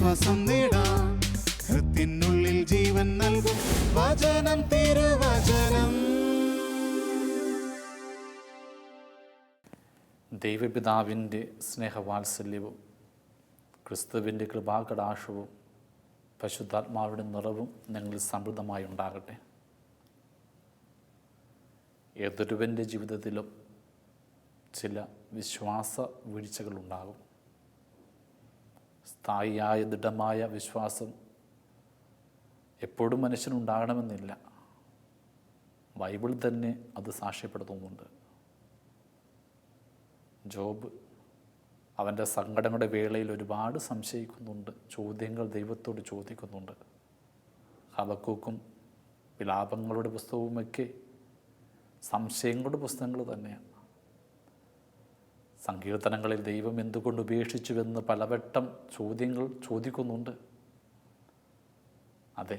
ആശ്വാസം നേടാം. ഹൃത്തിനുള്ളിൽ ജീവൻ നൽകും വചനം, തിരുവചനം. ദൈവപിതാവിൻ്റെ സ്നേഹവാത്സല്യവും ക്രിസ്തുവിൻ്റെ കൃപാകടാക്ഷവും പരിശുദ്ധാത്മാവിൻ്റെ നിറവും നിങ്ങളിൽ സമൃദ്ധമായി ഉണ്ടാകട്ടെ. ഏതൊരുവൻ്റെ ജീവിതത്തിലും ചില വിശ്വാസ വീഴ്ചകളുണ്ടാകും. സ്ഥായിയായ ദൃഢമായ വിശ്വാസം എപ്പോഴും മനുഷ്യനുണ്ടാകണമെന്നില്ല. ബൈബിൾ തന്നെ അത് സാക്ഷ്യപ്പെടുത്തുന്നുണ്ട്. ജോബ് അവൻ്റെ സങ്കടങ്ങളുടെ വേളയിൽ ഒരുപാട് സംശയിക്കുന്നുണ്ട്, ചോദ്യങ്ങൾ ദൈവത്തോട് ചോദിക്കുന്നുണ്ട്. ഹബക്കൂക്കും വിലാപങ്ങളുടെ പുസ്തകവുമൊക്കെ സംശയങ്ങളുടെ പുസ്തകങ്ങൾ തന്നെയാണ്. സങ്കീർത്തനങ്ങളിൽ ദൈവം എന്തുകൊണ്ട് ഉപേക്ഷിച്ചുവെന്ന് പലവട്ടം ചോദ്യങ്ങൾ ചോദിക്കുന്നുണ്ട്. അതെ,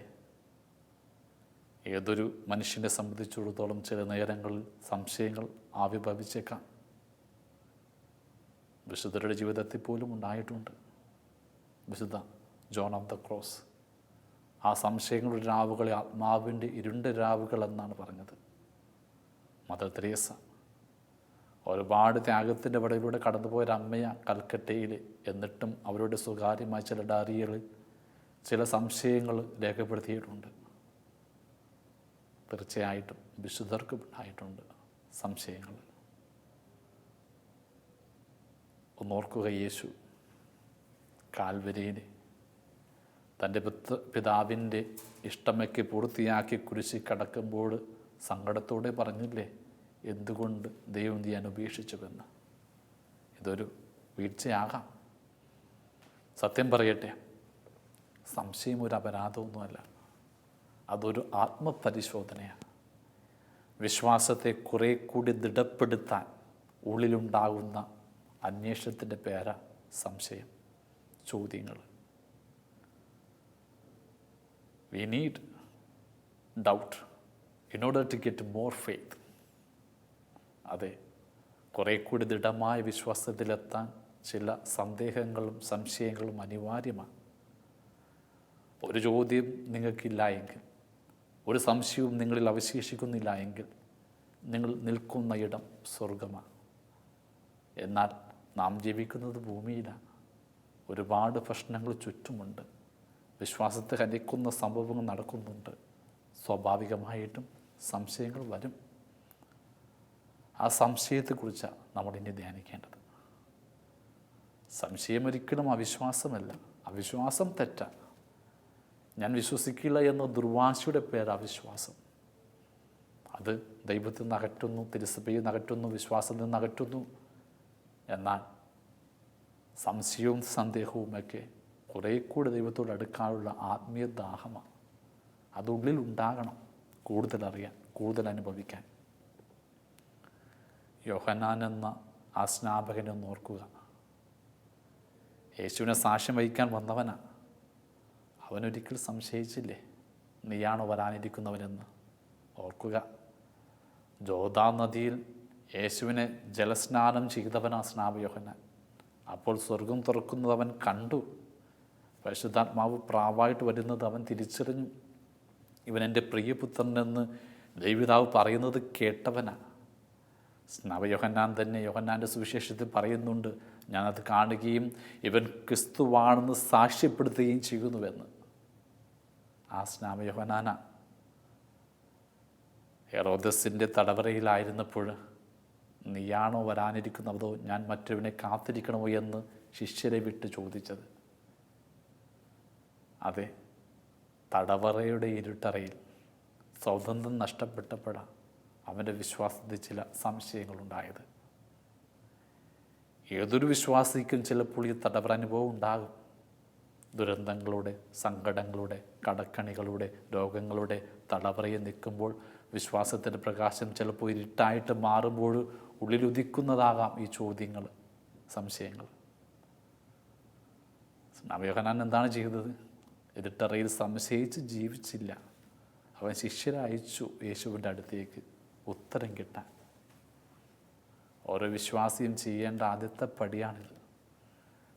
ഏതൊരു മനുഷ്യനെ സംബന്ധിച്ചിടത്തോളം ചില നേരങ്ങളിൽ സംശയങ്ങൾ ആവിർഭവിച്ചേക്കാം. വിശുദ്ധരുടെ ജീവിതത്തിൽ പോലും ഉണ്ടായിട്ടുണ്ട്. വിശുദ്ധ ജോൺ ഓഫ് ദ ക്രോസ് ആ സംശയങ്ങളുടെ രാവുകളെ ആത്മാവിൻ്റെ ഇരുണ്ട രാവുകൾ എന്നാണ് പറഞ്ഞത്. മദർ തെരേസ ഒരുപാട് ത്യാഗത്തിൻ്റെ വടയിലൂടെ കടന്നുപോയൊരമ്മയാണ് കൽക്കട്ടയിൽ. എന്നിട്ടും അവരുടെ സ്വകാര്യമായ ചില ഡയറികളിൽ ചില സംശയങ്ങൾ രേഖപ്പെടുത്തിയിട്ടുണ്ട്. തീർച്ചയായിട്ടും വിശുദ്ധർക്കും ഉണ്ടായിട്ടുണ്ട് സംശയങ്ങൾ. ഒന്നോർക്കുക, യേശു കാൽവരിയിൽ തൻ്റെ പിതാവിൻ്റെ ഇഷ്ടമൊക്കെ പൂർത്തിയാക്കി കുരിശിൽ കടക്കുമ്പോൾ സങ്കടത്തോടെ പറഞ്ഞില്ലേ, എന്തുകൊണ്ട് ദൈവം ഞാൻ ഉപേക്ഷിച്ചുവെന്ന്. ഇതൊരു വീഴ്ചയാകാം. സത്യം പറയട്ടെ, സംശയം ഒരു അപരാധമൊന്നുമല്ല, അതൊരു ആത്മപരിശോധനയാണ്. വിശ്വാസത്തെ കുറെ കൂടി ദൃഢപ്പെടുത്താൻ ഉള്ളിലുണ്ടാകുന്ന അന്വേഷണത്തിൻ്റെ പേരാ സംശയം, ചോദ്യങ്ങൾ. We need doubt in order to get more faith. അതെ, കുറെ കൂടി ദൃഢമായ വിശ്വാസത്തിലെത്താൻ ചില സന്ദേഹങ്ങളും സംശയങ്ങളും അനിവാര്യമാണ്. ഒരു ചോദ്യം നിങ്ങൾക്കില്ല എങ്കിൽ, ഒരു സംശയവും നിങ്ങളിൽ അവശേഷിക്കുന്നില്ല എങ്കിൽ നിങ്ങൾ നിൽക്കുന്ന ഇടം സ്വർഗമാണ്. എന്നാൽ നാം ജീവിക്കുന്നത് ഭൂമിയിലാണ്. ഒരുപാട് പ്രശ്നങ്ങൾ ചുറ്റുമുണ്ട്. വിശ്വാസത്തെ ഹനിക്കുന്ന സംഭവങ്ങൾ നടക്കുന്നുണ്ട്. സ്വാഭാവികമായിട്ടും സംശയങ്ങൾ വരും. ആ സംശയത്തെക്കുറിച്ചാണ് നമ്മൾ ഇനി ധ്യാനിക്കേണ്ടത്. സംശയം ഒരിക്കലും അവിശ്വാസമല്ല. അവിശ്വാസം തെറ്റാണ്. ഞാൻ വിശ്വസിക്കില്ല എന്ന ദുർവാശിയുടെ പേര് അവിശ്വാസം. അത് ദൈവത്തിൽ നിന്ന് അകറ്റുന്നു, തിരുസഭയിൽ നിന്ന് അകറ്റുന്നു, വിശ്വാസത്തിൽ നിന്ന് അകറ്റുന്നു. എന്നാൽ സംശയവും സന്ദേഹവുമൊക്കെ കുറേ കൂടി ദൈവത്തോട് അടുക്കാനുള്ള ആത്മീയ ദാഹമാണ്. അതുള്ളിൽ ഉണ്ടാകണം, കൂടുതൽ അറിയാൻ, കൂടുതൽ അനുഭവിക്കാൻ. യോഹന്നാൻ എന്ന ആ സ്നാപകനെ ഒന്ന് ഓർക്കുക. യേശുവിനെ സാക്ഷ്യം വഹിക്കാൻ വന്നവനാണ്. അവനൊരിക്കൽ സംശയിച്ചില്ലേ, നീയാണോ വരാനിരിക്കുന്നവനെന്ന്? ഓർക്കുക, ജോർദാൻ നദിയിൽ യേശുവിനെ ജലസ്നാനം ചെയ്തവനാ സ്നാപക യോഹന്നാൻ. അപ്പോൾ സ്വർഗം തുറക്കുന്നത് അവൻ കണ്ടു. പരിശുദ്ധാത്മാവ് പ്രാവായിട്ട് വരുന്നത് അവൻ തിരിച്ചറിഞ്ഞു. ഇവൻ എൻ്റെ പ്രിയപുത്രനെന്ന് ദൈവപിതാവ് പറയുന്നത് കേട്ടവനാണ്. സ്നാപക യോഹന്നാൻ തന്നെ യോഹന്നാൻ്റെ സുവിശേഷത്തിൽ പറയുന്നുണ്ട്, ഞാനത് കാണുകയും ഇവൻ ക്രിസ്തുവാണെന്ന് സാക്ഷ്യപ്പെടുത്തുകയും ചെയ്യുന്നുവെന്ന്. ആ സ്നാപക യോഹന്നാനാ ഹെറോദസിൻ്റെ തടവറയിലായിരുന്നപ്പോൾ നീയാണോ വരാനിരിക്കുന്നതോ ഞാൻ മറ്റവനെ കാത്തിരിക്കണമോ എന്ന് ശിഷ്യരെ വിട്ട് ചോദിച്ചത്. അതെ, തടവറയുടെ ഇരുട്ടറയിൽ സ്വാതന്ത്ര്യം നഷ്ടപ്പെട്ടപ്പോഴാണ് അവൻ്റെ വിശ്വാസത്തിൽ ചില സംശയങ്ങളുണ്ടായത്. ഏതൊരു വിശ്വാസിക്കും ചിലപ്പോൾ ഈ തടവറ അനുഭവം ഉണ്ടാകും. ദുരന്തങ്ങളുടെ, സങ്കടങ്ങളുടെ, കടക്കണികളുടെ, രോഗങ്ങളുടെ തടവറയിൽ നിൽക്കുമ്പോൾ വിശ്വാസത്തിൻ്റെ പ്രകാശം ചിലപ്പോൾ ഇരുട്ടായിട്ട് മാറുമ്പോൾ ഉള്ളിലുദിക്കുന്നതാകാം ഈ ചോദ്യങ്ങൾ, സംശയങ്ങൾ. യോഹന്നാൻ എന്താണ് ചെയ്തത്? ഇരുട്ടറയിൽ സംശയിച്ച് ജീവിച്ചില്ല. അവൻ ശിഷ്യരെ അയച്ചു യേശുവിൻ്റെ അടുത്തേക്ക് ഉത്തരം കിട്ടാൻ. ഓരോ വിശ്വാസിയും ചെയ്യേണ്ട ആദ്യത്തെ പടിയാണിത്.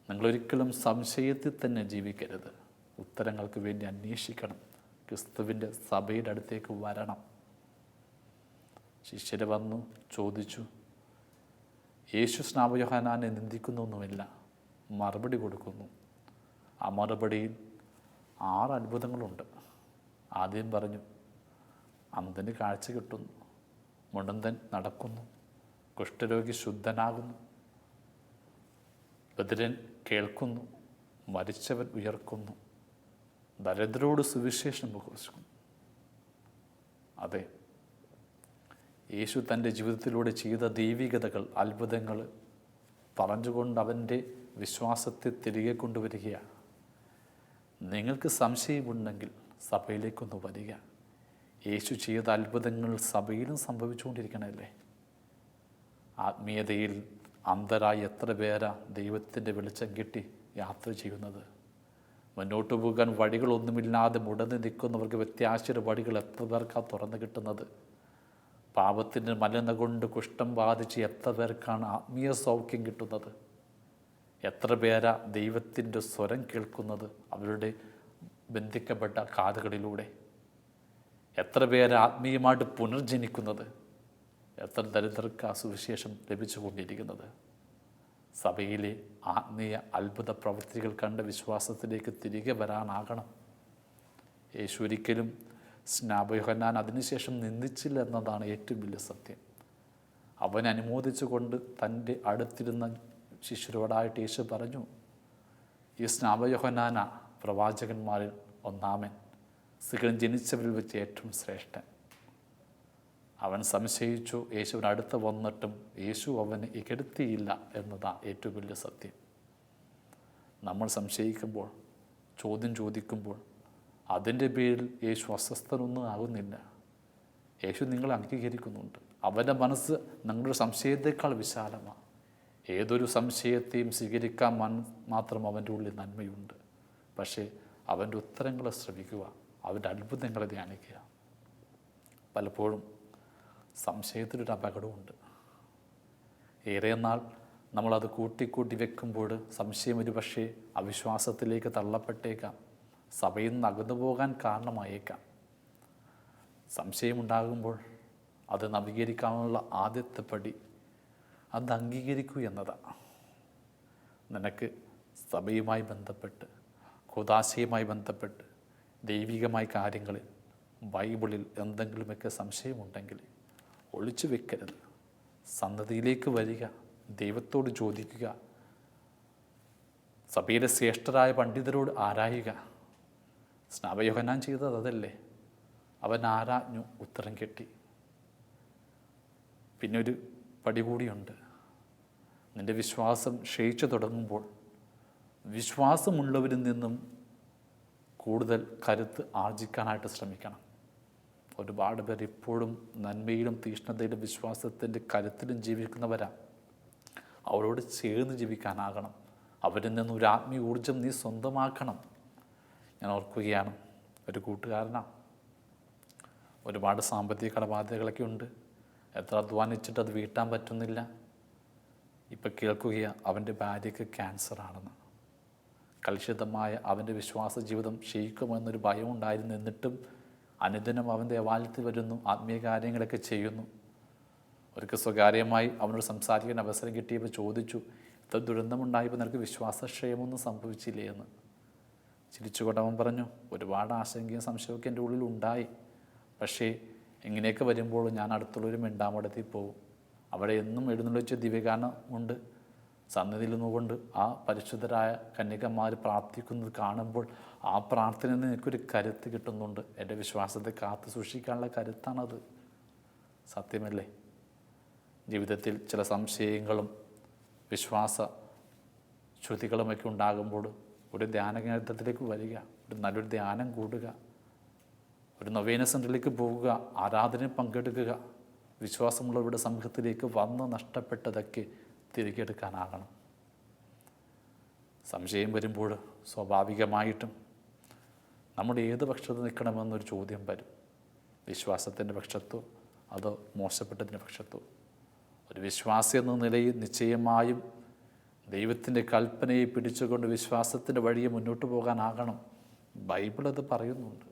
നിങ്ങളൊരിക്കലും സംശയത്തിൽ തന്നെ ജീവിക്കരുത്. ഉത്തരങ്ങൾക്ക് വേണ്ടി അന്വേഷിക്കണം. ക്രിസ്തുവിൻ്റെ സഭയുടെ അടുത്തേക്ക് വരണം. ശിഷ്യർ വന്നു ചോദിച്ചു. യേശു സ്നാപക യോഹന്നാനെ നിന്ദിക്കുന്നൊന്നുമില്ല, മറുപടി കൊടുക്കുന്നു. ആ മറുപടിയിൽ 6 അത്ഭുതങ്ങളുണ്ട്. ആദ്യം പറഞ്ഞു, അന്ധന് കാഴ്ച കിട്ടുന്നു, മുടന്തൻ നടക്കുന്നു, കുഷ്ഠരോഗി ശുദ്ധനാകുന്നു, ബധിരൻ കേൾക്കുന്നു, മരിച്ചവൻ ഉയർക്കുന്നു, ദരിദ്രരോട് സുവിശേഷം പ്രഘോഷിക്കുന്നു. അതെ, യേശു തൻ്റെ ജീവിതത്തിലൂടെ ചെയ്ത ദൈവികതകൾ, അത്ഭുതങ്ങൾ പറഞ്ഞുകൊണ്ട് അവൻ്റെ വിശ്വാസത്തെ തിരികെ കൊണ്ടുവരികയാണ്. നിങ്ങൾക്ക് സംശയമുണ്ടെങ്കിൽ സഭയിലേക്കൊന്ന് വരിക. യേശു ചെയ്ത അത്ഭുതങ്ങൾ സഭയിലും സംഭവിച്ചുകൊണ്ടിരിക്കണമല്ലേ. ആത്മീയതയിൽ അന്ധരായി എത്ര പേരാ ദൈവത്തിൻ്റെ വെളിച്ചം കിട്ടി യാത്ര ചെയ്യുന്നത്. മുന്നോട്ട് പോകാൻ വഴികളൊന്നുമില്ലാതെ മുടന്ന് നിൽക്കുന്നവർക്ക് വ്യത്യാസയുടെ വഴികൾ എത്ര പേർക്കാണ് തുറന്നു കിട്ടുന്നത്. പാപത്തിൻ്റെ മലിന കൊണ്ട് കുഷ്ഠം ബാധിച്ച് എത്ര പേർക്കാണ് ആത്മീയ സൗഖ്യം കിട്ടുന്നത്. എത്ര പേരാ ദൈവത്തിൻ്റെ സ്വരം കേൾക്കുന്നത് അവരുടെ ബന്ധിക്കപ്പെട്ട കാതുകളിലൂടെ. എത്ര പേരാ ആത്മീയമായിട്ട് പുനർജനിക്കുന്നത്. എത്ര ദരിദ്രർക്ക് ആ സുവിശേഷം ലഭിച്ചുകൊണ്ടിരിക്കുന്നത്. സഭയിലെ ആത്മീയ അത്ഭുത പ്രവൃത്തികൾ കണ്ട വിശ്വാസത്തിലേക്ക് തിരികെ വരാനാകണം. യേശു ഒരിക്കലും സ്നാപക യോഹന്നാൻ അതിനുശേഷം നിന്ദിച്ചില്ല എന്നതാണ് ഏറ്റവും വലിയ സത്യം. അവൻ അനുമോദിച്ചുകൊണ്ട് തൻ്റെ അടുത്തിരുന്ന ശിഷ്യരോടായിട്ട് യേശു പറഞ്ഞു, ഈ സ്നാപക യോഹന്നാനാ പ്രവാചകന്മാരിൽ ഒന്നാമൻ, സ്ത്രീകളിൽ ജനിച്ചവരിൽ വെച്ച് ഏറ്റവും ശ്രേഷ്ഠൻ. അവൻ സംശയിച്ചു. യേശുവിന് അടുത്ത് വന്നിട്ടും യേശു അവനെ ഇകഴ്ത്തിയില്ല എന്നതാണ് ഏറ്റവും വലിയ സത്യം. നമ്മൾ സംശയിക്കുമ്പോൾ, ചോദ്യം ചോദിക്കുമ്പോൾ അതിൻ്റെ പേരിൽ യേശു അസ്വസ്ഥനൊന്നും ആകുന്നില്ല. യേശു നിങ്ങളെ അംഗീകരിക്കുന്നുണ്ട്. അവൻ്റെ മനസ്സ് നിങ്ങളുടെ സംശയത്തേക്കാൾ വിശാലമാണ്. ഏതൊരു സംശയത്തെയും സ്വീകരിക്കാൻ മാത്രം അവൻ്റെ ഉള്ളിൽ നന്മയുണ്ട്. പക്ഷേ അവൻ്റെ ഉത്തരങ്ങളെ ശ്രമിക്കുക, അവൻ്റെ അത്ഭുതങ്ങളെ ധ്യാനിക്കുക. പലപ്പോഴും സംശയത്തിനൊരു അപകടമുണ്ട്. ഏറെ നാൾ നമ്മളത് കൂട്ടിക്കൂട്ടി വെക്കുമ്പോൾ സംശയം ഒരു പക്ഷേ അവിശ്വാസത്തിലേക്ക് തള്ളപ്പെട്ടേക്കാം, സഭയിൽ നിന്ന് അകന്നു പോകാൻ കാരണമായേക്കാം. സംശയമുണ്ടാകുമ്പോൾ അത് നവീകരിക്കാനുള്ള ആദ്യത്തെ പടി അത് അംഗീകരിക്കൂ എന്നതാണ്. നിനക്ക് സഭയുമായി ബന്ധപ്പെട്ട്, കൂദാശയുമായി ബന്ധപ്പെട്ട്, ദൈവികമായ കാര്യങ്ങളിൽ, ബൈബിളിൽ എന്തെങ്കിലുമൊക്കെ സംശയമുണ്ടെങ്കിൽ ഒളിച്ചു വെക്കരുത്. സന്നദ്ധിയിലേക്ക് വരിക, ദൈവത്തോട് ചോദിക്കുക, സഭയിലെ ശ്രേഷ്ഠരായ പണ്ഡിതരോട് ആരായുക. സ്നാപക യോഹന്നാൻ ചെയ്തത് അതല്ലേ. അവൻ ആരാഞ്ഞു, ഉത്തരം കിട്ടി. പിന്നെ ഒരു പടി കൂടിയുണ്ട്. നിൻ്റെ വിശ്വാസം ക്ഷയിച്ചു തുടങ്ങുമ്പോൾ വിശ്വാസമുള്ളവരിൽ നിന്നും കൂടുതൽ കരുത്ത് ആർജിക്കാനായിട്ട് ശ്രമിക്കണം. ഒരുപാട് പേർ ഇപ്പോഴും നന്മയിലും തീഷ്ണതയിലും വിശ്വാസത്തിൻ്റെ കരുത്തിലും ജീവിക്കുന്നവരാണ്. അവരോട് ചേർന്ന് ജീവിക്കാനാകണം. അവരിൽ നിന്ന് ഒരു ആത്മീയ ഊർജം നീ സ്വന്തമാക്കണം. ഞാൻ ഓർക്കുകയാണ്, ഒരു കൂട്ടുകാരനാണ്. ഒരുപാട് സാമ്പത്തിക കടബാധ്യതകളൊക്കെ ഉണ്ട്. എത്ര അധ്വാനിച്ചിട്ട് അത് വീട്ടാൻ പറ്റുന്നില്ല. ഇപ്പം കേൾക്കുകയാണ് അവൻ്റെ ഭാര്യയ്ക്ക് ക്യാൻസറാണെന്ന്. കലുഷിതമായ അവൻ്റെ വിശ്വാസ ജീവിതം ക്ഷയിക്കുമെന്നൊരു ഭയം ഉണ്ടായിരുന്നു. എന്നിട്ടും അനുദിനം അവൻ ദേവാലയത്തിൽ വരുന്നു, ആത്മീയ കാര്യങ്ങളൊക്കെ ചെയ്യുന്നു. ഒരിക്കൽ സ്വകാര്യമായി അവനോട് സംസാരിക്കാൻ അവസരം കിട്ടിയപ്പോൾ ചോദിച്ചു, ഇത്ര ദുരന്തമുണ്ടായപ്പോൾ നിനക്ക് വിശ്വാസക്ഷയമൊന്നും സംഭവിച്ചില്ലേ എന്ന്. ചിരിച്ചുകൊണ്ട് അവൻ പറഞ്ഞു, ഒരുപാട് ആശങ്കയും സംശയമൊക്കെ എൻ്റെ ഉള്ളിൽ ഉണ്ടായി. പക്ഷേ ഇങ്ങനെയൊക്കെ വരുമ്പോൾ ഞാൻ അടുത്തുള്ളൊരു മിണ്ടാമടത്തിൽ പോകും. അവിടെ എന്നും എഴുന്നള്ളിച്ച ദിവ്യഗാനം ഉണ്ട്. സന്നിധിയിൽ നിന്നുകൊണ്ട് ആ പരിശുദ്ധരായ കന്യകമാർ പ്രാർത്ഥിക്കുന്നത് കാണുമ്പോൾ ആ പ്രാർത്ഥനയിൽ നിന്ന് എനിക്കൊരു കരുത്ത് കിട്ടുന്നുണ്ട്. എൻ്റെ വിശ്വാസത്തെ കാത്തു സൂക്ഷിക്കാനുള്ള കരുത്താണത്. സത്യമല്ലേ? ജീവിതത്തിൽ ചില സംശയങ്ങളും വിശ്വാസ ശ്രുതികളുമൊക്കെ ഉണ്ടാകുമ്പോൾ ഒരു ധ്യാന കേന്ദ്രത്തിലേക്ക് വരിക, ഒരു നല്ലൊരു ധ്യാനം കൂടുക, ഒരു നൊവേന സെൻ്ററിലേക്ക് പോവുക, ആരാധനയിൽ പങ്കെടുക്കുക. വിശ്വാസമുള്ളവരുടെ സമൂഹത്തിലേക്ക് വന്ന് നഷ്ടപ്പെട്ടതൊക്കെ തിരികെ എടുക്കാനാകണം. സംശയം വരുമ്പോൾ സ്വാഭാവികമായിട്ടും നമ്മുടെ ഏത് പക്ഷത്ത് നിൽക്കണമെന്നൊരു ചോദ്യം വരും. വിശ്വാസത്തിൻ്റെ പക്ഷത്തോ അതോ മോശപ്പെട്ടതിൻ്റെ പക്ഷത്തോ? ഒരു വിശ്വാസി എന്ന നിലയിൽ നിശ്ചയമായും ദൈവത്തിൻ്റെ കൽപ്പനയെ പിടിച്ചുകൊണ്ട് വിശ്വാസത്തിൻ്റെ വഴിയെ മുന്നോട്ട് പോകാനാകണം. ബൈബിൾ അത് പറയുന്നുണ്ട്.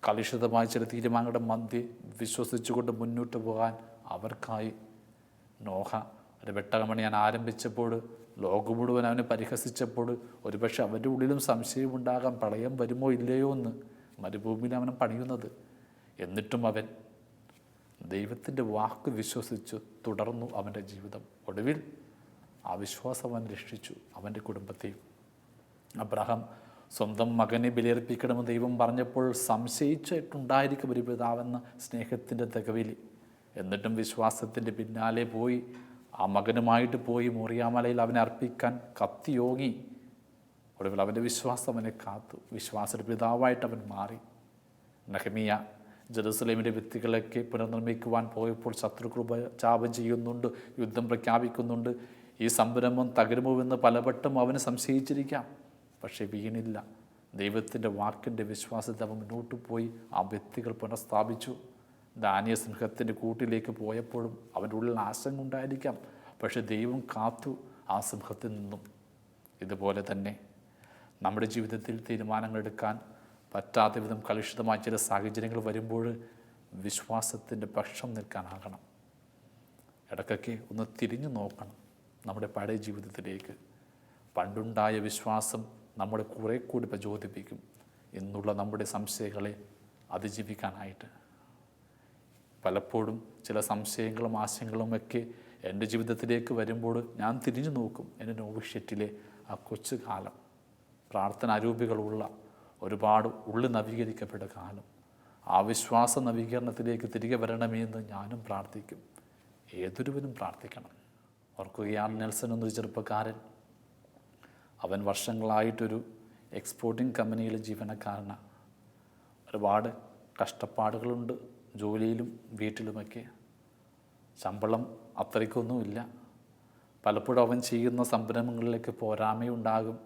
കലുഷിതമായ ചില തീരുമാനങ്ങളുടെ മധ്യേ വിശ്വസിച്ചുകൊണ്ട് മുന്നോട്ട് പോകാൻ അവർക്കായി. നോഹ ഒരു വെട്ടകമണിയാൻ ആരംഭിച്ചപ്പോൾ, ലോകം മുഴുവൻ അവനെ പരിഹസിച്ചപ്പോൾ, ഒരുപക്ഷെ അവൻ്റെ ഉള്ളിലും സംശയമുണ്ടാകാം, പ്രളയം വരുമോ ഇല്ലയോ എന്ന്. മരുഭൂമിയിൽ അവനെ പണിയുന്നത്. എന്നിട്ടും അവൻ ദൈവത്തിൻ്റെ വാക്ക് വിശ്വസിച്ച് തുടർന്നു അവൻ്റെ ജീവിതം. ഒടുവിൽ ആ വിശ്വാസം അവൻ രക്ഷിച്ചു അവൻ്റെ കുടുംബത്തെയും. അബ്രഹാം സ്വന്തം മകനെ ബലിയർപ്പിക്കണമെന്ന് ദൈവം പറഞ്ഞപ്പോൾ സംശയിച്ചിട്ടുണ്ടായിരിക്കും ഒരു പിതാവെന്ന സ്നേഹത്തിൻ്റെ തികവിൽ. എന്നിട്ടും വിശ്വാസത്തിൻ്റെ പിന്നാലെ പോയി ആ മകനുമായിട്ട് പോയി മോറിയാമലയിൽ അവനെ അർപ്പിക്കാൻ കത്തിയോങ്ങി. ഒടുവിൽ അവൻ്റെ വിശ്വാസം അവനെ കാത്തു. വിശ്വാസയുടെ പിതാവായിട്ട് അവൻ മാറി. നെഹെമിയ ജെറുസലേമിൻ്റെ ഭിത്തികളൊക്കെ പുനർനിർമ്മിക്കുവാൻ പോയപ്പോൾ ശത്രുക്കൾ ഉപചാപം ചെയ്യുന്നുണ്ട്, യുദ്ധം പ്രഖ്യാപിക്കുന്നുണ്ട്. ഈ സംരംഭം തകരുമോവെന്ന് പലവട്ടം അവന് സംശയിച്ചിരിക്കാം. പക്ഷേ വീണില്ല. ദൈവത്തിൻ്റെ വാക്കിൻ്റെ വിശ്വാസത്തെ അവൻ മുന്നോട്ട് പോയി ആ ഭിത്തികൾ പുനഃസ്ഥാപിച്ചു. ദാനിയേൽ സിംഹത്തിൻ്റെ കൂട്ടിലേക്ക് പോയപ്പോഴും അവൻ്റെ ഉള്ളിൽ ആശങ്ക ഉണ്ടായിരിക്കാം. പക്ഷേ ദൈവം കാത്തു ആ സിംഹത്തിൽ നിന്നും. ഇതുപോലെ തന്നെ നമ്മുടെ ജീവിതത്തിൽ തീരുമാനങ്ങൾ എടുക്കാൻ പറ്റാത്ത വിധം കലുഷിതമായ ചില സാഹചര്യങ്ങൾ വരുമ്പോൾ വിശ്വാസത്തിൻ്റെ പക്ഷം നിൽക്കാനാകണം. ഇടയ്ക്കൊക്കെ ഒന്ന് തിരിഞ്ഞു നോക്കണം നമ്മുടെ പഴയ ജീവിതത്തിലേക്ക്. പണ്ടുണ്ടായ വിശ്വാസം നമ്മളെ കുറേ കൂടി പ്രചോദിപ്പിക്കും എന്നുള്ള നമ്മുടെ സംശയങ്ങളെ അതിജീവിക്കാനായിട്ട്. പലപ്പോഴും ചില സംശയങ്ങളും ആശയങ്ങളും ഒക്കെ എൻ്റെ ജീവിതത്തിലേക്ക് വരുമ്പോൾ ഞാൻ തിരിഞ്ഞു നോക്കും. എൻ്റെ നോവിഷ്യറ്റിലെ ആ കൊച്ചു കാലം, പ്രാർത്ഥന അരൂപികളുള്ള ഒരുപാട് ഉള്ളിൽ നവീകരിക്കപ്പെട്ട കാലം. ആ വിശ്വാസ നവീകരണത്തിലേക്ക് തിരികെ വരണമെന്ന് ഞാനും പ്രാർത്ഥിക്കും. ഏതൊരുവനും പ്രാർത്ഥിക്കണം. ഓർക്കുകയാണ്, നെൽസൺ എന്നൊരു ചെറുപ്പക്കാരൻ. അവൻ വർഷങ്ങളായിട്ടൊരു എക്സ്പോർട്ടിംഗ് കമ്പനിയിലെ ജീവനക്കാരനാണ്. ഒരുപാട് കഷ്ടപ്പാടുകളുണ്ട് ജോലിയിലും വീട്ടിലുമൊക്കെ. ശമ്പളം അത്രയ്ക്കൊന്നുമില്ല. പലപ്പോഴും അവൻ ചെയ്യുന്ന സംരംഭങ്ങളിലേക്ക് പോരായ്മയുണ്ടാകും.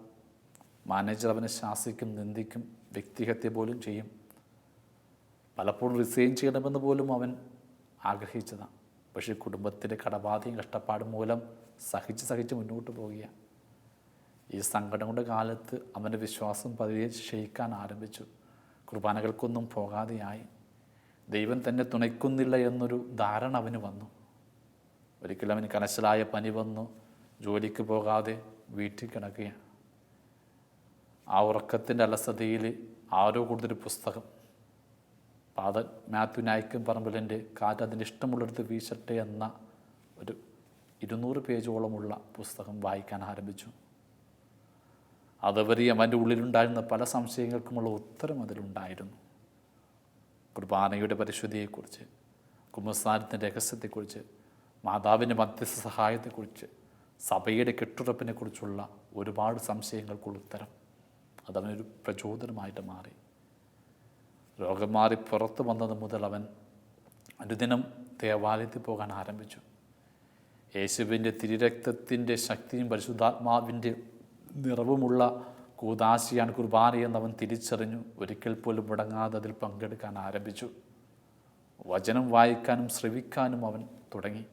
മാനേജർ അവനെ ശാസിക്കും, നിന്ദിക്കും, വ്യക്തിഹത്യ പോലും ചെയ്യും. പലപ്പോഴും റിസൈൻ ചെയ്യണമെന്ന് പോലും അവൻ ആഗ്രഹിച്ചതാണ്. പക്ഷേ കുടുംബത്തിൻ്റെ കടബാധയും കഷ്ടപ്പാടും മൂലം സഹിച്ച് മുന്നോട്ട് പോവുകയാണ്. ഈ സങ്കടങ്ങളുടെ കാലത്ത് അവൻ്റെ വിശ്വാസം പതിയെ ക്ഷയിക്കാൻ ആരംഭിച്ചു. കുർബാനകൾക്കൊന്നും പോകാതെയായി. ദൈവം തന്നെ തുണയ്ക്കുന്നില്ല എന്നൊരു ധാരണ അവന് വന്നു. ഒരിക്കലും അവന് കനശലായ പനി വന്നു. ജോലിക്ക് പോകാതെ വീട്ടിൽ കിടക്കുകയാണ്. ആ ഉറക്കത്തിൻ്റെ അലസതയിൽ ആരോ കൊടുത്തൊരു പുസ്തകം, ഫാദർ മാത്യു നായ്ക്കും പറമ്പിലിൻ്റെ കാറ്റ് അതിൻ്റെ ഇഷ്ടമുള്ളിടത്ത് വീശട്ടെ എന്ന ഒരു 200 പേജോളമുള്ള പുസ്തകം വായിക്കാൻ ആരംഭിച്ചു. അതുവരെ അവൻ്റെ ഉള്ളിലുണ്ടായിരുന്ന പല സംശയങ്ങൾക്കുമുള്ള ഉത്തരം അതിലുണ്ടായിരുന്നു. കുർബാനയുടെ പരിശുദ്ധിയെക്കുറിച്ച്, കുമ്പസാരത്തിൻ്റെ രഹസ്യത്തെക്കുറിച്ച്, മാതാവിൻ്റെ മധ്യസ്ഥ സഹായത്തെക്കുറിച്ച്, സഭയുടെ കെട്ടുറപ്പിനെക്കുറിച്ചുള്ള ഒരുപാട് സംശയങ്ങൾക്കുള്ള ഉത്തരം അതവനൊരു പ്രചോദനമായിട്ട് മാറി. രോഗം മാറി പുറത്തു വന്നത് മുതൽ അവൻ അനുദിനം ദേവാലയത്തിൽ പോകാൻ ആരംഭിച്ചു. യേശുവിൻ്റെ തിരുരക്തത്തിൻ്റെ ശക്തിയും പരിശുദ്ധാത്മാവിൻ്റെ നിറവുമുള്ള കൂദാശിയാണ് കുർബാനയെന്ന് അവൻ തിരിച്ചറിഞ്ഞു. ഒരിക്കൽ പോലും മുടങ്ങാതെ അതിൽ പങ്കെടുക്കാൻ ആരംഭിച്ചു. വചനം വായിക്കാനും ശ്രവിക്കാനും അവൻ തുടങ്ങി.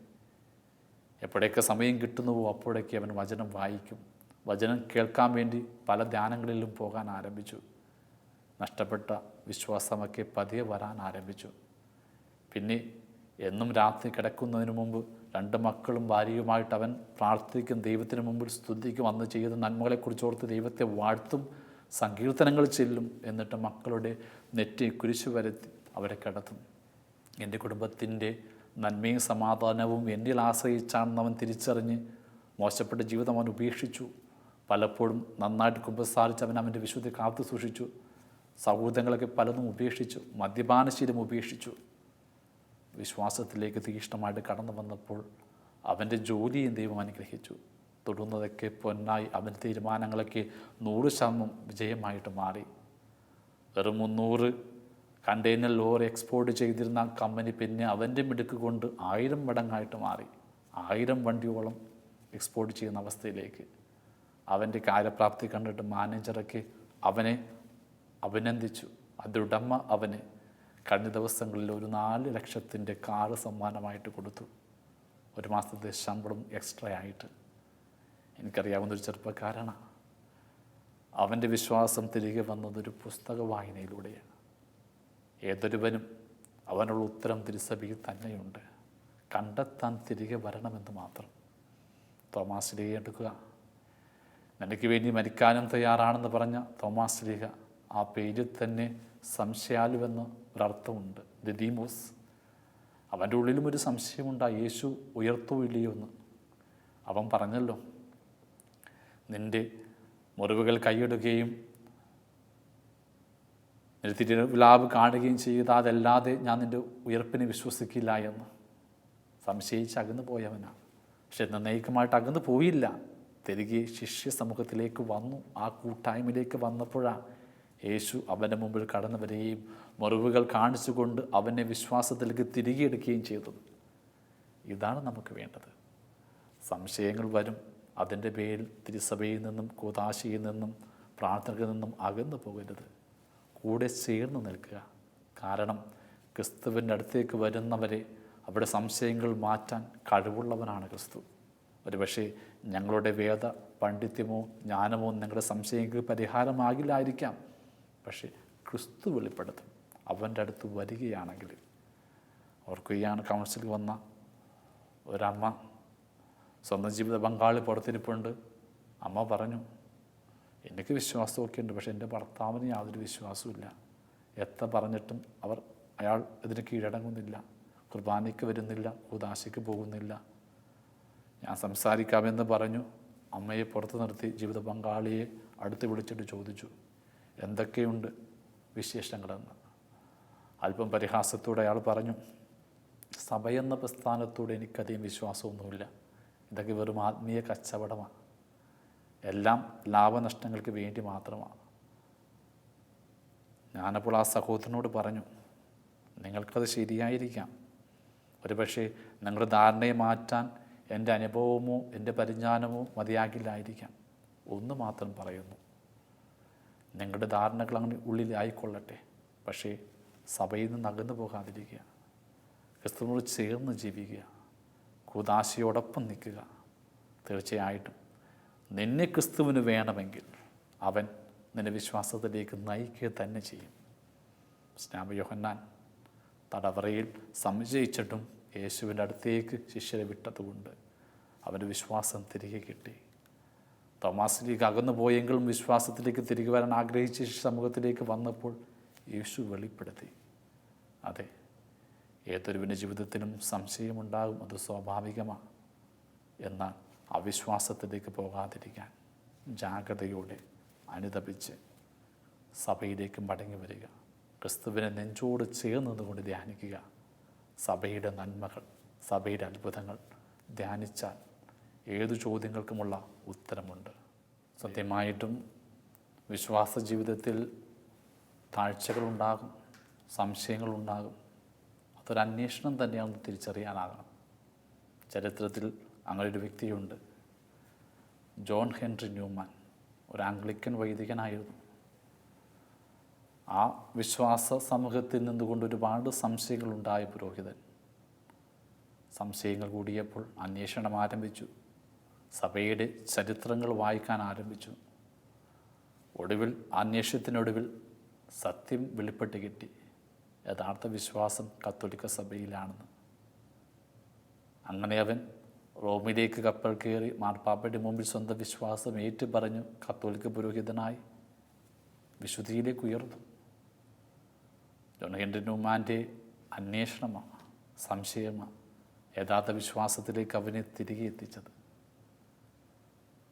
എപ്പോഴൊക്കെ സമയം കിട്ടുന്നുവോ അപ്പോഴൊക്കെ അവൻ വചനം വായിക്കും. വചനം കേൾക്കാൻ വേണ്ടി പല ധ്യാനങ്ങളിലും പോകാൻ ആരംഭിച്ചു. നഷ്ടപ്പെട്ട വിശ്വാസമൊക്കെ പതിയെ വരാൻ ആരംഭിച്ചു. പിന്നെ എന്നും രാത്രി കിടക്കുന്നതിന് മുമ്പ് 2 മക്കളും ഭാര്യയുമായിട്ട് അവൻ പ്രാർത്ഥിക്കും, ദൈവത്തിന് മുമ്പിൽ സ്തുതിക്കും, അന്ന് ചെയ്ത നന്മകളെക്കുറിച്ച് ഓർത്ത് ദൈവത്തെ വാഴ്ത്തും, സങ്കീർത്തനങ്ങൾ ചെല്ലും. എന്നിട്ട് മക്കളുടെ നെറ്റി കുരിശു വരത്തി അവരെ കിടത്തും. എൻ്റെ കുടുംബത്തിൻ്റെ നന്മയും സമാധാനവും എന്നിൽ ആശ്രയിച്ചാണെന്ന് അവൻ തിരിച്ചറിഞ്ഞ് മോശപ്പെട്ട ജീവിതം അവൻ ഉപേക്ഷിച്ചു. പലപ്പോഴും നന്നായിട്ട് കുമ്പസാരിച്ച് അവൻ്റെ വിശുദ്ധി കാത്തു സൂക്ഷിച്ചു. സൗഹൃദങ്ങളൊക്കെ പലതും ഉപേക്ഷിച്ചു. മദ്യപാനശീലം ഉപേക്ഷിച്ചു. വിശ്വാസത്തിലേക്ക് തീക്ഷ്ണമായിട്ട് കടന്നു വന്നപ്പോൾ അവൻ്റെ ജോലിയും ദൈവം അനുഗ്രഹിച്ചു. തൊടുന്നതൊക്കെ പൊന്നായി. അവൻ്റെ തീരുമാനങ്ങളൊക്കെ 100% വിജയമായിട്ട് മാറി. വെറും 300 കണ്ടെയ്നർ ലോറി എക്സ്പോർട്ട് ചെയ്തിരുന്ന കമ്പനി പിന്നെ അവൻ്റെ മിടുക്ക് കൊണ്ട് 1000 മടങ്ങായിട്ട് മാറി. 1000 വണ്ടിയോളം എക്സ്പോർട്ട് ചെയ്യുന്ന അവസ്ഥയിലേക്ക്. അവൻ്റെ കാര്യപ്രാപ്തി കണ്ടിട്ട് മാനേജറൊക്കെ അവനെ അഭിനന്ദിച്ചു. അതുടമ അവന് കഴിഞ്ഞ ദിവസങ്ങളിൽ ഒരു 4 ലക്ഷത്തിൻ്റെ കാറ് സമ്മാനമായിട്ട് കൊടുത്തു. 1 മാസത്തെ ശമ്പളം എക്സ്ട്രാ ആയിട്ട്. എനിക്കറിയാവുന്നൊരു ചെറുപ്പക്കാരനാണ്. അവൻ്റെ വിശ്വാസം തിരികെ വന്നതൊരു പുസ്തക വായനയിലൂടെയാണ്. ഏതൊരുവനും അവനുള്ള ഉത്തരം തിരുസഭയിൽ തന്നെയുണ്ട്. കണ്ടെത്താൻ തിരികെ വരണമെന്ന് മാത്രം. തോമാസ് ലീഹ എടുക്കുക. നിനക്ക് വേണ്ടി മരിക്കാനും തയ്യാറാണെന്ന് പറഞ്ഞ തോമാസ് ലീഹ ആ പേരിൽ തന്നെ സംശയാലുവെന്ന് ഒരർത്ഥമുണ്ട്. ദിദീമോസ്. അവൻ്റെ ഉള്ളിലും ഒരു സംശയമുണ്ടായി, യേശു ഉയർത്തോ ഇല്ലയോ എന്ന്. അവൻ പറഞ്ഞല്ലോ, നിൻ്റെ മുറിവുകൾ കൈയിടുകയും തിരുവിലാവ് കാണുകയും ചെയ്താതല്ലാതെ ഞാൻ നിൻ്റെ ഉയർപ്പിനെ വിശ്വസിക്കില്ല എന്ന്. സംശയിച്ച് അകന്നു പോയവനാണ്. പക്ഷെ നിർണയികമായിട്ട് അകന്നു പോയില്ല. തിരികെ ശിഷ്യ സമൂഹത്തിലേക്ക് വന്നു. ആ കൂട്ടായ്മയിലേക്ക് വന്നപ്പോഴാണ് യേശു അവൻ്റെ മുമ്പിൽ കടന്നു വരികയും മുറിവുകൾ കാണിച്ചുകൊണ്ട് അവനെ വിശ്വാസത്തിലേക്ക് തിരികെ എടുക്കുകയും ചെയ്തത്. ഇതാണ് നമുക്ക് വേണ്ടത്. സംശയങ്ങൾ വരും. അതിൻ്റെ പേരിൽ തിരുസഭയിൽ നിന്നും കൂതാശയിൽ നിന്നും പ്രാർത്ഥനയിൽ നിന്നും അകന്നു പോകരുത്. കൂടെ ചേർന്ന് നിൽക്കുക. കാരണം ക്രിസ്തുവിൻ്റെ അടുത്തേക്ക് വരുന്നവരെ അവിടെ സംശയങ്ങൾ മാറ്റാൻ കഴിവുള്ളവനാണ് ക്രിസ്തു. ഒരുപക്ഷെ ഞങ്ങളുടെ വേദ പാണ്ഡിത്യമോ ജ്ഞാനമോ നിങ്ങളുടെ സംശയങ്ങൾക്ക് പരിഹാരമാകില്ലായിരിക്കാം. പക്ഷേ ക്രിസ്തു വെളിപ്പെടുത്തും. അവൻ്റെ അടുത്ത് വരികയാണെങ്കിൽ. ഓർക്കുകയാണ്, കൗൺസിലിൽ വന്ന ഒരമ്മ സ്വന്തം ജീവിത പങ്കാളി പുറത്തിരിപ്പുണ്ട്. അമ്മ പറഞ്ഞു, എനിക്ക് വിശ്വാസമൊക്കെ ഉണ്ട്, പക്ഷേ എൻ്റെ ഭർത്താവിന് യാതൊരു വിശ്വാസമില്ല. എത്ര പറഞ്ഞിട്ടും അയാൾ ഇതിന് കീഴടങ്ങുന്നില്ല. കുർബാനയ്ക്ക് വരുന്നില്ല, കൂദാശയ്ക്ക് പോകുന്നില്ല. ഞാൻ സംസാരിക്കാമെന്ന് പറഞ്ഞു. അമ്മയെ പുറത്ത് നിർത്തി ജീവിത പങ്കാളിയെ അടുത്ത് വിളിച്ചിട്ട് ചോദിച്ചു, എന്തൊക്കെയുണ്ട് വിശേഷങ്ങളെന്ന്. അല്പം പരിഹാസത്തോടെ അയാൾ പറഞ്ഞു, സഭയെന്ന പ്രസ്ഥാനത്തോട് എനിക്കധികം വിശ്വാസമൊന്നുമില്ല. ഇതൊക്കെ വെറും ആത്മീയ കച്ചവടമാണ്. എല്ലാം ലാഭനഷ്ടങ്ങൾക്ക് വേണ്ടി മാത്രമാണ്. ഞാനപ്പോൾ ആ സഹോദരനോട് പറഞ്ഞു, നിങ്ങൾക്കത് ശരിയായിരിക്കാം. ഒരുപക്ഷെ നിങ്ങളുടെ ധാരണയെ മാറ്റാൻ എൻ്റെ അനുഭവമോ എൻ്റെ പരിജ്ഞാനമോ മതിയാകില്ലായിരിക്കാം. ഒന്ന് മാത്രം പറയുന്നു, നിങ്ങളുടെ ധാരണകൾ അങ്ങനെ ഉള്ളിലായിക്കൊള്ളട്ടെ. പക്ഷേ സഭയിൽ നിന്ന് അകന്നു പോകാതിരിക്കുക. ക്രിസ്തുവിനോട് ചേർന്ന് ജീവിക്കുക. കൂദാശയോടൊപ്പം നിൽക്കുക. തീർച്ചയായിട്ടും നിന്നെ ക്രിസ്തുവിന് വേണമെങ്കിൽ അവൻ നിന്നെ വിശ്വാസത്തിലേക്ക് നയിക്കുക തന്നെ ചെയ്യും. സ്നാപക യോഹന്നാൻ തടവറയിൽ സംശയിച്ചിട്ടും യേശുവിൻ്റെ അടുത്തേക്ക് ശിഷ്യരെ വിട്ടതുകൊണ്ട് അവൻ്റെ വിശ്വാസം തിരികെ കിട്ടി. തോമാസ് ലീഹ അകന്നു പോയെങ്കിലും വിശ്വാസത്തിലേക്ക് തിരികെ വരാൻ ആഗ്രഹിച്ച സമൂഹത്തിലേക്ക് വന്നപ്പോൾ യേശു വെളിപ്പെടുത്തി. അതെ, ഏതൊരുവിൻ്റെ ജീവിതത്തിലും സംശയമുണ്ടാകും, അത് സ്വാഭാവികമാണ്. എന്നാൽ അവിശ്വാസത്തിലേക്ക് പോകാതിരിക്കാൻ ജാഗ്രതയോടെ അനുതപിച്ച് സഭയിലേക്ക് മടങ്ങി വരിക. ക്രിസ്തുവിനെ നെഞ്ചോട് ചേർന്നതുകൊണ്ട് ധ്യാനിക്കുക. സഭയുടെ നന്മകൾ, സഭയുടെ അത്ഭുതങ്ങൾ ധ്യാനിച്ചാൽ ഏതു ചോദ്യങ്ങൾക്കുമുള്ള ഉത്തരമുണ്ട്. സത്യമായിട്ടും വിശ്വാസ ജീവിതത്തിൽ താഴ്ചകളുണ്ടാകും, സംശയങ്ങളുണ്ടാകും. അതൊരു അന്വേഷണം തന്നെയാണെന്ന് തിരിച്ചറിയാനാകണം. ചരിത്രത്തിൽ അങ്ങനൊരു വ്യക്തിയുണ്ട്, ജോൺ ഹെൻറി ന്യൂമാൻ. ഒരു ആംഗ്ലിക്കൻ വൈദികനായിരുന്നു. ആ വിശ്വാസ സമൂഹത്തിൽ നിന്നുകൊണ്ട് ഒരുപാട് സംശയങ്ങളുണ്ടായ പുരോഹിതൻ. സംശയങ്ങൾ കൂടിയപ്പോൾ അന്വേഷണം ആരംഭിച്ചു. സഭയുടെ ചരിത്രങ്ങൾ വായിക്കാൻ ആരംഭിച്ചു. ഒടുവിൽ അന്വേഷണത്തിനൊടുവിൽ സത്യം വെളിപ്പെട്ട് കിട്ടി. യഥാർത്ഥ വിശ്വാസം കത്തോലിക്ക സഭയിലാണെന്ന്. അങ്ങനെ അവൻ റോമിലേക്ക് കപ്പൽ കയറി മാർപ്പാപ്പയുടെ മുമ്പിൽ സ്വന്തം വിശ്വാസം ഏറ്റുപറഞ്ഞു കത്തോലിക്ക പുരോഹിതനായി വിശുദ്ധിയിലേക്ക് ഉയർന്നു. ജോൺ ഹെൻറി ന്യൂമാൻ്റെ അന്വേഷണമാണ്, സംശയമാണ് യഥാർത്ഥ വിശ്വാസത്തിലേക്ക് അവനെ തിരികെ എത്തിച്ചത്.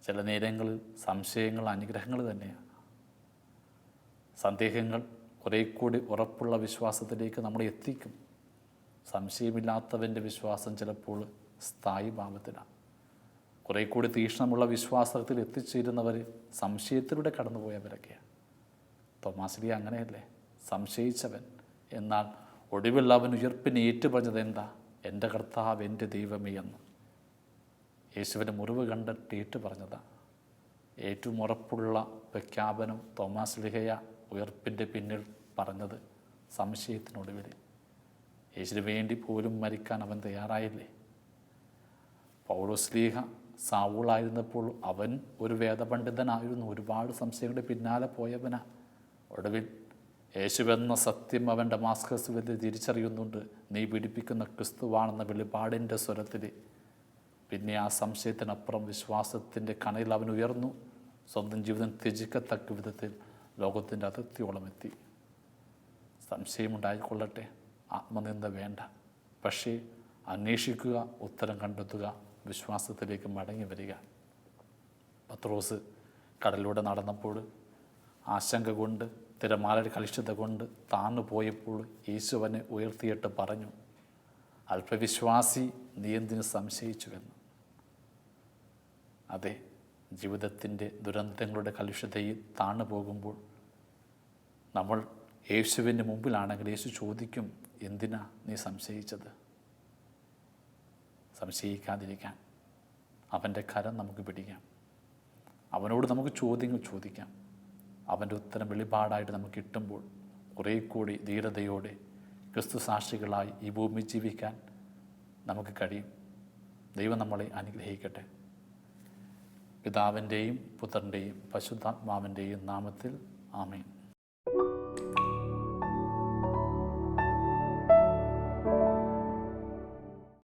ചില നേരങ്ങളിൽ സംശയങ്ങൾ അനുഗ്രഹങ്ങൾ തന്നെയാണ്. സന്ദേഹങ്ങൾ കുറേ കൂടി ഉറപ്പുള്ള വിശ്വാസത്തിലേക്ക് നമ്മളെ എത്തിക്കും. സംശയമില്ലാത്തവൻ്റെ വിശ്വാസം ചിലപ്പോൾ സ്ഥായി ഭാവത്തിലാണ്. കുറേ കൂടി തീക്ഷ്ണമുള്ള വിശ്വാസത്തിൽ എത്തിച്ചേരുന്നവർ സംശയത്തിലൂടെ കടന്നുപോയവരൊക്കെയാണ്. തോമാസ് ലീഹ അങ്ങനെയല്ലേ, സംശയിച്ചവൻ. എന്നാൽ ഒടുവിൽ അവൻ ഉയർപ്പിനെ ഏറ്റുപറഞ്ഞത് എന്താ? എൻ്റെ കർത്താവ്, എൻ്റെ ദൈവമേ എന്ന്. യേശുവിൻ്റെ മുറിവ് കണ്ടിട്ട് ഏറ്റുപറഞ്ഞതാണ്. ഏറ്റവും ഉറപ്പുള്ള പ്രഖ്യാപനം തോമാസ് ലീഹയ ഉയർപ്പിൻ്റെ പിന്നിൽ പറഞ്ഞത് സംശയത്തിനൊടുവിൽ. യേശുവിന് വേണ്ടി പോലും മരിക്കാൻ അവൻ തയ്യാറായില്ലേ? പൗലോസ് ലീഹ സാവൂളായിരുന്നപ്പോൾ അവൻ ഒരു വേദപണ്ഡിതനായിരുന്നു, ഒരുപാട് സംശയങ്ങളുടെ പിന്നാലെ പോയവനാ. ഒടുവിൽ യേശുവെന്ന സത്യം അവൻ ഡമാസ്കസ് വെച്ച് തിരിച്ചറിയുന്നുണ്ട്. നീ പീഡിപ്പിക്കുന്ന ക്രിസ്തുവാണെന്ന വെളിപാടിൻ്റെ സ്വരത്തിൽ പിന്നെ ആ സംശയത്തിനപ്പുറം വിശ്വാസത്തിൻ്റെ കണയിൽ അവൻ ഉയർന്നു. സ്വന്തം ജീവിതം ത്യജിക്കത്തക്ക വിധത്തിൽ ലോകത്തിൻ്റെ അതിർത്തിയോളം എത്തി. സംശയമുണ്ടായിക്കൊള്ളട്ടെ, ആത്മനിന്ദ വേണ്ട, പക്ഷേ അന്വേഷിക്കുക, ഉത്തരം കണ്ടെത്തുക, വിശ്വാസത്തിലേക്ക് മടങ്ങി വരിക. പത്രോസ് കടലിലൂടെ നടന്നപ്പോൾ ആശങ്ക കൊണ്ട്, തിരമാലയുടെ കലുഷിത കൊണ്ട് താന്നു പോയപ്പോൾ യേശുവനെ ഉയർത്തിയിട്ട് പറഞ്ഞു, അല്പവിശ്വാസി, നീ എന്തിനു സംശയിച്ചുവെന്ന്. അതെ, ജീവിതത്തിൻ്റെ ദുരന്തങ്ങളുടെ കലുഷിതയിൽ താണു പോകുമ്പോൾ നമ്മൾ യേശുവിൻ്റെ മുമ്പിലാണെങ്കിൽ യേശു ചോദിക്കും, എന്തിനാ നീ സംശയിച്ചത്? സംശയിക്കാതിരിക്കാൻ അവൻ്റെ കരം നമുക്ക് പിടിക്കാം. അവനോട് നമുക്ക് ചോദ്യങ്ങൾ ചോദിക്കാം. അവൻ്റെ ഉത്തരം വെളിപാടായിട്ട് നമുക്ക് കിട്ടുമ്പോൾ കുറേ കൂടി ധീരതയോടെ ക്രിസ്തു സാക്ഷികളായി ഈ ഭൂമി ജീവിക്കാൻ നമുക്ക് കഴിയും. ദൈവം നമ്മളെ അനുഗ്രഹിക്കട്ടെ. പിതാവിൻ്റെയും പുത്രൻ്റെയും പരിശുദ്ധാത്മാവിൻ്റെയും നാമത്തിൽ ആമേൻ.